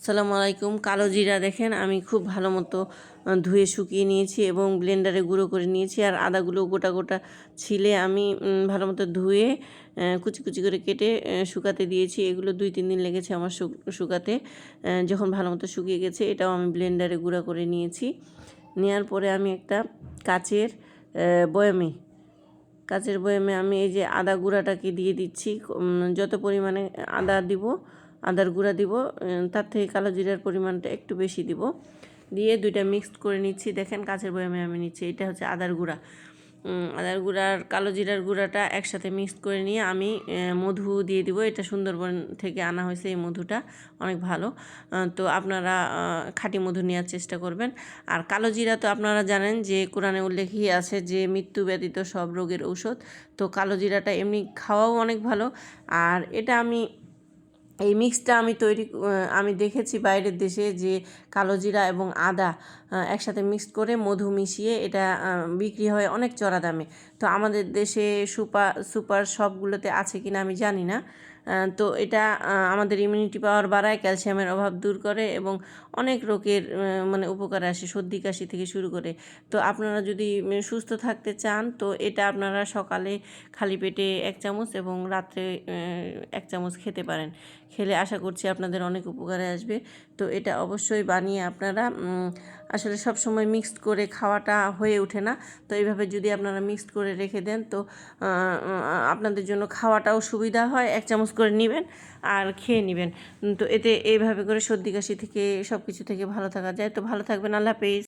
আসসালামু আলাইকুম। কালো জিরা দেখেন আমি খুব ভালো মতো ধুয়ে শুকিয়ে নিয়েছি এবং ব্লেন্ডারে গুঁড়ো করে নিয়েছি। আর আদাগুলো গোটা গোটা ছিলে আমি ভালো মতো ধুয়ে কুচি কুচি করে কেটে শুকাতে দিয়েছি। এগুলো 2-3 দিন লেগেছে আমার শুকাতে। যখন ভালো মতো শুকিয়ে গেছে এটাও আমি ব্লেন্ডারে গুঁড়া করে নিয়েছি। নেওয়ার পরে আমি একটা কাচের বয়ামে কাচের বয়ামে আমি এই যে আদা গুঁড়াটাকে দিয়ে দিচ্ছি। যত পরিমাণে আদা দিব, আদার গুঁড়া দিব, তার থেকে কালো জিরার পরিমাণটা একটু বেশি দিব। দিয়ে দুইটা মিক্সড করে নিচ্ছি। দেখেন কাচের বয়ামে আমি নিচ্ছি। এটা হচ্ছে আদার গুঁড়া। আদার গুঁড়ার কালো জিরার গুঁড়াটা একসাথে মিক্সড করে নিয়ে আমি মধু দিয়ে দিব। এটা সুন্দরবন থেকে আনা হয়েছে এই মধুটা, অনেক ভালো। তো আপনারা খাঁটি মধু নেওয়ার চেষ্টা করবেন। আর কালো জিরা তো আপনারা জানেন যে কোরআনে উল্লেখই আছে যে মৃত্যু ব্যতীত সব রোগের ঔষধ। তো কালো জিরাটা এমনি খাওয়াও অনেক ভালো। আর এটা এই মিক্সটা আমি দেখেছি বাইরের দেশে যে কালো জিরা এবং আদা একসাথে মিক্সড করে মধু মিশিয়ে এটা বিক্রি হয় অনেক চড়া দামে। তো আমাদের দেশে সুপার শপগুলোতে আছে কিনা আমি জানি না। তো এটা আমাদের ইমিউনিটি পাওয়ার বাড়ায়, ক্যালসিয়ামের অভাব দূর করে এবং অনেক রোগের মানে উপকারে আসে, সর্দি কাশি থেকে শুরু করে। তো আপনারা যদি সুস্থ থাকতে চান তো এটা আপনারা সকালে খালি পেটে 1 চামচ এবং রাত্রে 1 চামচ খেতে পারেন। খেলে আশা করছি আপনাদের অনেক উপকারে আসবে। তো এটা অবশ্যই বানিয়ে আপনারা আসলে সব সময় মিক্সড করে খাওয়াটা হয়ে ওঠে না। তো এইভাবে যদি আপনারা মিক্সড করে রেখে দেন তো আপনাদের জন্য খাওয়াটাও সুবিধা হয়। 1 চামচ করে নেবেন আর খেয়ে নেবেন। তো এতে এইভাবে করে সর্দি কাশি থেকে সব কিছু থেকে ভালো থাকা যায়। তো ভালো থাকবেন। আল্লাহ হাফেজ।